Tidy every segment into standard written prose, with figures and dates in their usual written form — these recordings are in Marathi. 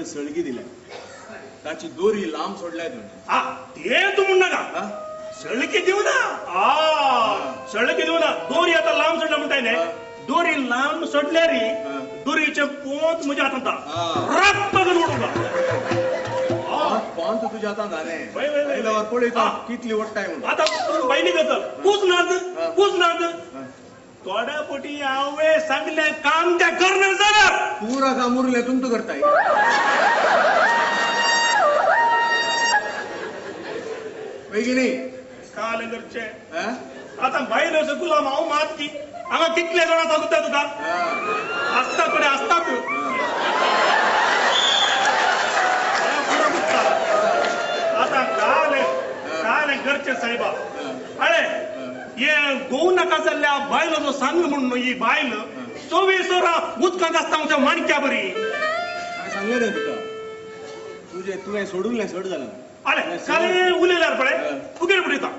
सळगी दिल्या ताची दोरी लांब सोडल्या ते तू म्हण नका सळगी देऊ ना सळगी देऊ ना दोरी आता लांब सोडल्या म्हणताय ना दोरी लांब सोडल्या रे दोरीचे पोंत म्हणजे आता रक्त उडून पोंत तुझ्या हातात झाले कितली वट्टाय म्हणून आता बाईनी करत पूज नाद थोड्या पोटी आवे सांगले काम त्या करणं जरा पुरा काम उरले तुमचं करताय नाही काल घरचे आता बाहेर गुलाम हांव मात की हांगा कितले जाणां सांगता तुका आसता कडे आसता तू आता काल घरचे साहेबा अरे ये गोऊ नका चालल्या बायल जो सांग म्हणून ही बायल 24 वरां उदकांत आसता आमच्या माणक्या बरी सांगले रे तुका तुवें सोडून नाही सोड जालें अरे काल उलयल्यार पळय फुगेर पडयता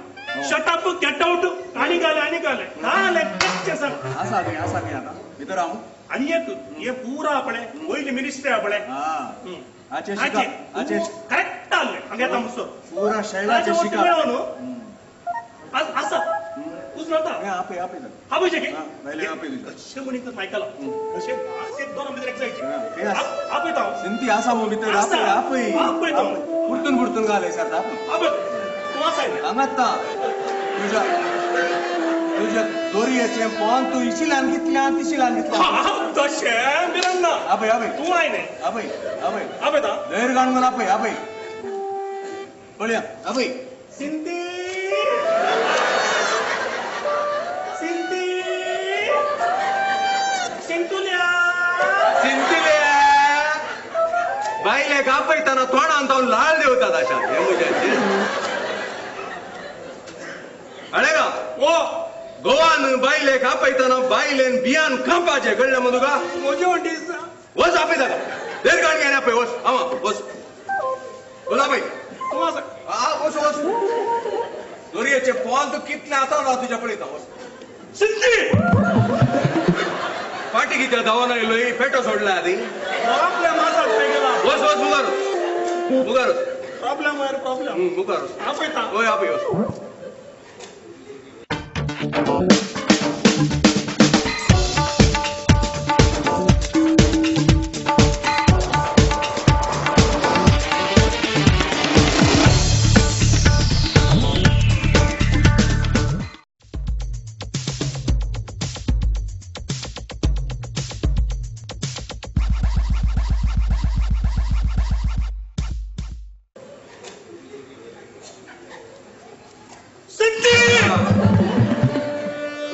शटअप गेट आउट आनी गाले नाले कच्चे सांग आसा की आता भितर हांव आनी एक हे पुरा पळय वयली मिनिस्ट्री आहा पळय आचे करेक्ट आले हांगा येता मुसो पुरा शैलाचे शिका आसा उजळता आपे हा पयशे घे पहिले आपे कशे म्हणी तर मायकाला कशे एक दोन भितर एक जायचे आपे ताव सिंती आसा मो भितर आपे ताव पुरतून घाले सर आपे तू आसा हांगाता तुझ्या दोरयेचे पोन तू इशिलान कितल्या तिशिलान कितल्या तशे मिरन्ना आपे तू आय ने आपे ता लेर गाणगोन आपे बोलिया आपे सिंती बायले कापयताना तोंडान जाऊन लाल देवतात अशा हे मुजाचे अरे का ओ गोवान बायलेक आपयताना बायलेन बियान खांपाचे कळलं मग तुका म्हजे वंटी वच आपयता देर गाडी घेणे आपय वच आमा वच बोला बाई तूं आसा हा वच वच दोरयेचे पॉल तू कितले आता ना तुझ्या पळयता वच सिद्धी पाठी किती धावान आयलोय पेटो सोडला आधी प्रॉब्लेम आसा गेला वच वच मुगार मुगार प्रॉब्लेम वयर प्रॉब्लेम मुगार आपयता होय आपय वच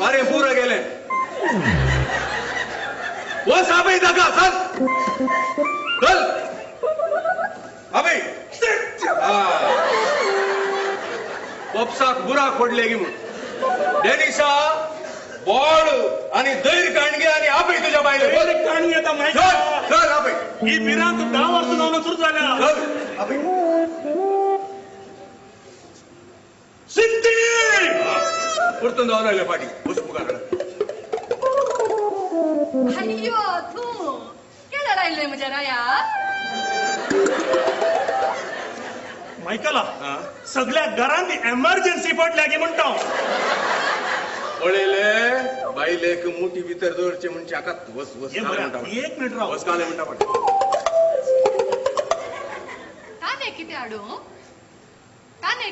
अरे पूरा गेले वो साबई दागा चल चल अबे पोपसाक बुरा खोडले गी म्हणून डेनिसा बॉल आणि दैर कांडगे आणि आपय तुझ्या बायले पहिले काणी येता माहिती चल चल आपय ही बिरांत 10 वर्ष जाऊन सुरू झाल्या चल आपय सिद्धी पुरतून जाऊन राहिले पाठी बस मुगार अय्यो तू केला राहिलंय माझ्या राया मायकला सगळ्या घरांत एमर्जन्सी पडल्या की म्हणतो पळयले बायले एक मोठी भितर दवरचे म्हणजे आकात वस वस एक मिनिट राव वस काले म्हणटा पाठी काने किती आडू काने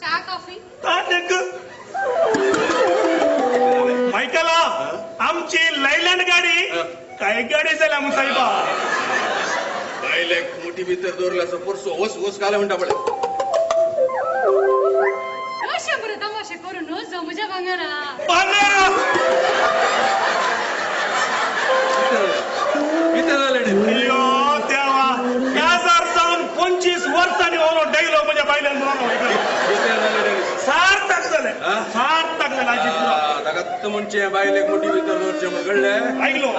चहा कॉफी तानेक मायकला आमची लैलँड गाडी काय गाडी झाल्या मग साहेबा बायले एक मोठी भितर दवरला असं परसो वस वस काले म्हणटा पडे शंभर तमाशे करून जमूच्या भांगारा अय्यो देवा 25 वर्षांनी ओलो डायलॉग म्हणजे बायलान सार्थक झाले सार्थक झाला ताका म्हणजे बायले एक मोठी भितर दवरचे मग कळले ऐकलो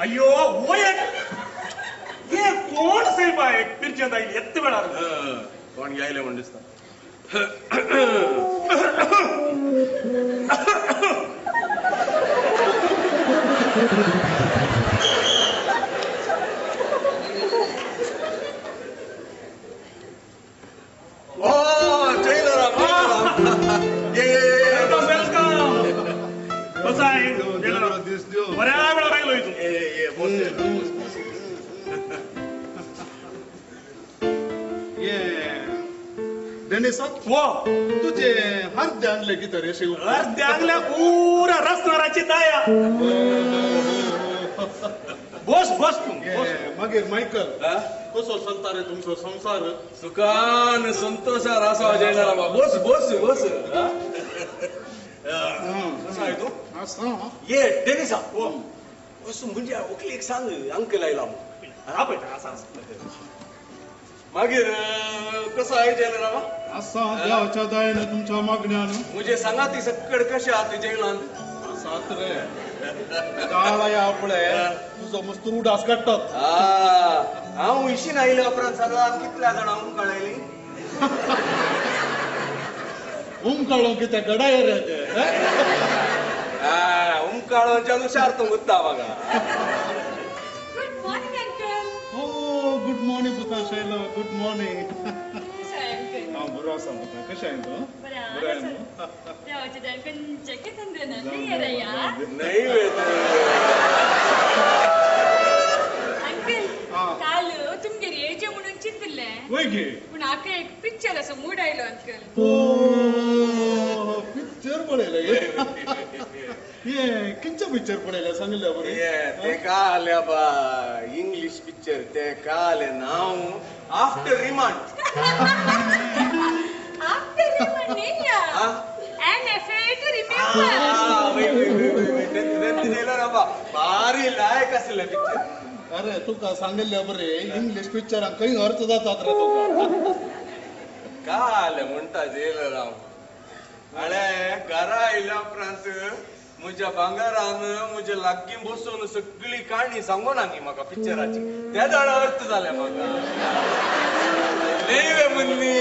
अय्यो वो ये कोण साहेब आहे पिरचंद आई एत्त वेळार कोण घ्यायला म्हणून दिसता कसा आहे बऱ्या वेळा राहिलो इथून डेनिसा वो तुझे हर्द आणले की तर असे अर्ध्यागल्या पुरा रसनाराची दाया बस बस तू मागीर मायकल कसो चलता रे तुमचो संसार सुखान संतोषार असा जयला बस बस बस कसा आहे तू असा ये डेनिसा बस म्हणजे ओकली एक सांग अंकल आयला मागीर कसं आहे जयरामा असा देवाच्या दयेने तुमच्या मागण्यान म्हणजे सांगा ती सक्कड कशी आहात जैलान असात रे काळा या आपले तुझो मस्त उडास काडटात हांव इशीन आयले उपरांत सगळा कितल्या जाणांक कळयली उमकाळो कितें गडाय रे ते उमकाळोच्या नुसार तो मुद्दा बघा गुड मॉर्निंग अंकल हो गुड मॉर्निंग पुता शैला गुड मॉर्निंग कशा आहे अंकल हा बरो आसा पुता कशें आहे तू बरं आहे न्हू? देवाच्या दयेन चेक तंद्रे नाही रे या नाही अंकल काल तुमगेर येचे म्हणून चिंतले वय गे पूण हाका एक पिक्चर असो मूड आयलो अंकल ओ पिक्चर पळयले ये किंच पिक्चर पळयले सांगले बरें ते का आल्या बा इंग्लिश पिक्चर ते का आले नाव आफ्टर रिमांड आफ्टर रिमांड निया एन एफए टू रिमेंबर भारी लायक असले पिक्चर अरे तुका सांगले बरे इंग्लिश पिक्चरांक खंय अर्थ जातात रे तुका का आले म्हणता जेल राव अळे घरा आयल्या उपरांत म्हज्या भांगारान म्हज्या लागीं बसून सगळी काणी सांगून आनी म्हाका पिक्चराची त्या दाडा अर्थ जाल्या म्हाका नाही वे मुन्नी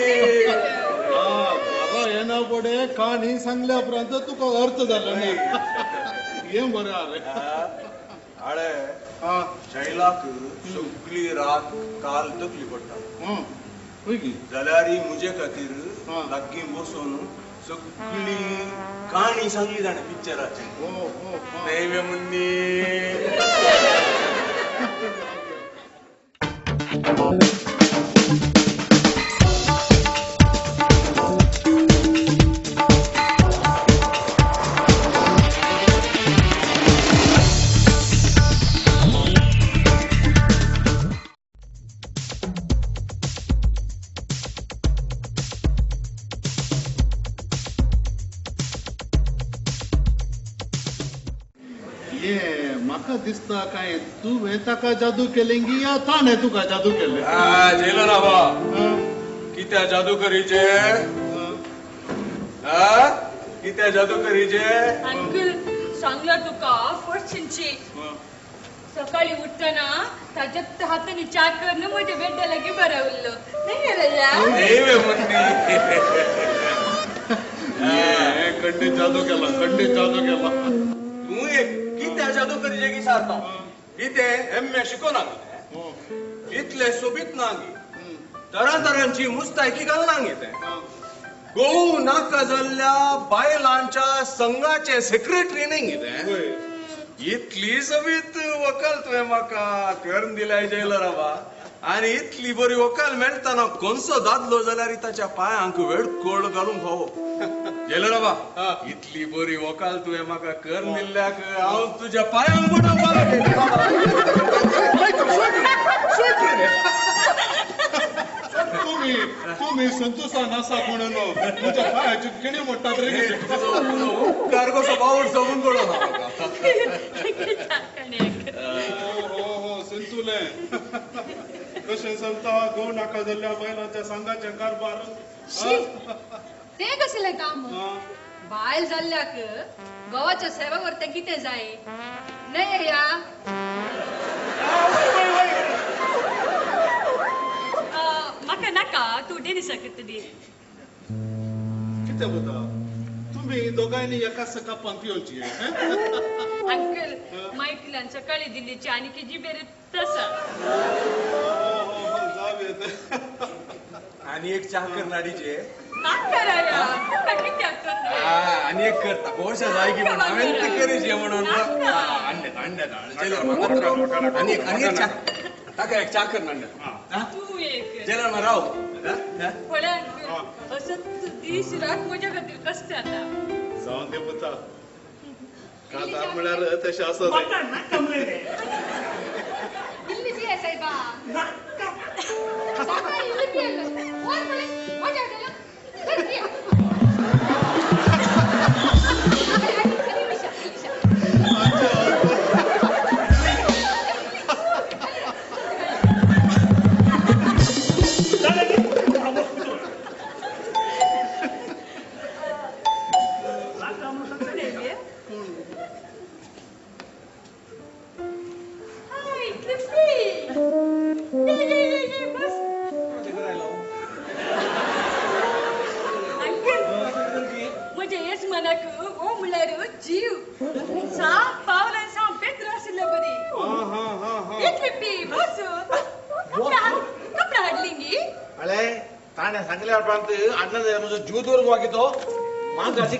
घरा येना पडे काणी सांगल्या उपरांत तुका अर्थ जालो नाही ये बरें आरे अळे शैलाक सगळी रात काल तकली पडटा जाल्यार म्हजे खातीर लागीं बसून सगळी काणी सांगली जाणे पिक्चराची नाही वे मुन्नी ये म्हाका दिसता काय तुवें ताका जादू केलेंगी या ताणें तुका जादू केले जेलो ना बा कित्या जादूकरीचे कित्या जादूकरीचे अंकल सांगलं तुका फर्स्टची सकाळी उठताना ताज्या हाताने चा करणं माझ्या बेड्याला गी बरं उरलं नाही राजा खंडीत जादू केला तू एक कित्या जादूकरीचे की सारता किते एम.ए. शिकोवनांगी इतले सोबीत नांगी तरांची मुस्तायकी घालनांगी ते गोव नाका जाल्ल्या बायलांच्या संघाचे सेक्रेटरी नाही ते इतली सोबीत वकाल तुवें म्हाका करून दिलाय जेलराबा आणि इतली बरी वकाल मेळटाना कोणसो दादलो जाल्यार ताच्या पांयांक वेळ कोळ घालूंक फावो जेलराबा इतली बरी वकाल तुवें म्हाका करून दिल्ल्याक हांव तुज्या पांयांक तुम्ही संतोषान आसा म्हणून तुमच्या पायाची किणी मोडटात रे उपकार कसो बावड समजून पडो म्हाका हो संतुले कशें चलता गो नाका जाल्ल्या बायलांच्या संघाचे कारभार ते कसले काम बायल जाल्ल्याक गावाच्या सेवा करता कितें जाय नाही या म्हाका नाका तू डेनिसा करतली कितें वता तुम्ही दोगांनी एका सकापान पिवची अंकल मायकल्यान सकाळी दिल्लीची आणि की जी बेरे तसा आणि एक चहा करणारीचे आणि एक करता बहुशा जाय की म्हणून हांवें ते करीचे म्हणून आणि एक चहा ताका एक चहा करणार तू एक जेला मग राव फळे अंकल असं दीस रात म्हज्या खातीर कष्ट आता जाऊन दे पुता कातार म्हळ्यार तशें आसत इल्ली पिये साहेबा साका इल्ली पिये कोण म्हणे माझ्या हॉटेला कर पिया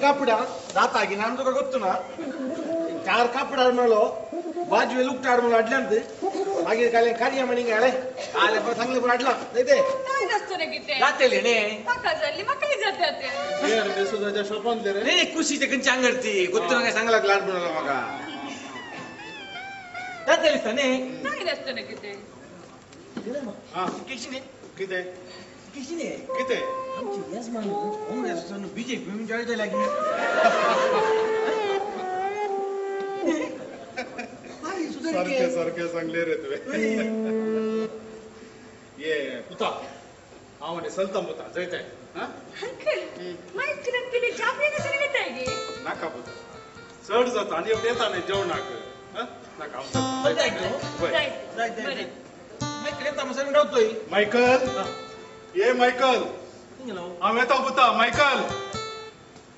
ಕಾಪಿಡ ರಾತಾಗಿ ನಾನು ತುಕ ಗೊತ್ತುನ ಚಾರ್ ಕಾಪಿಡ ಆಡ್ಮೇಲೋ ಬಾಜು ಲುಕ್ಟ ಆಡ್ಮೇಲೋ ಅಡ್ಲಂತ ಮಾಗಿ ಕಾಲೆ ಕಾರ್ಯ ಮಣಿಗೆ ಅಳೆ ಕಾಲೆ ಸಂಗಲಿ ಪುರ ಅಡ್ಲ ನೈತೆ काय नसतो ना किती जातेले मका झाली मग काही जाते देशोदाच्या शोपान दे रे नाही खुशीचे कंची अंगडती ಗೊತ್ತು ನಂಗೆ ಸಂಗಲ ಕ್ಲಾಡ್ ಬರಲ್ಲ ಮಗ जातेले ತಾನೆ काय नसतो ना किती हा किशीने किते किशीने किते आमची यजमान काँग्रेसनं बीजेपी म्हणून जायला लागली सारखे चांगले रे तुवे ये पुता हांव चलता पुता जयताय अंकल माहिती केली चापे कसं घेताय गे नाका बुता चढ जाता आणि एवढे येता नाही जेवणाक नाका चल जाय घेऊ. जाय, जाय, बरे जाय. माहिती रे, तमाशा रडवतोय. मायकल ये मायकल हांव येता बुता मायकल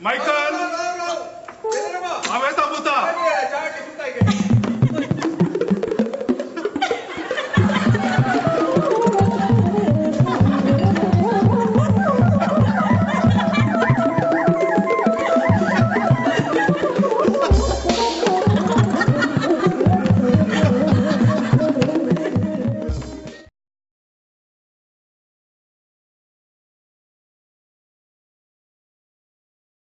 मायकल हांव येता बुता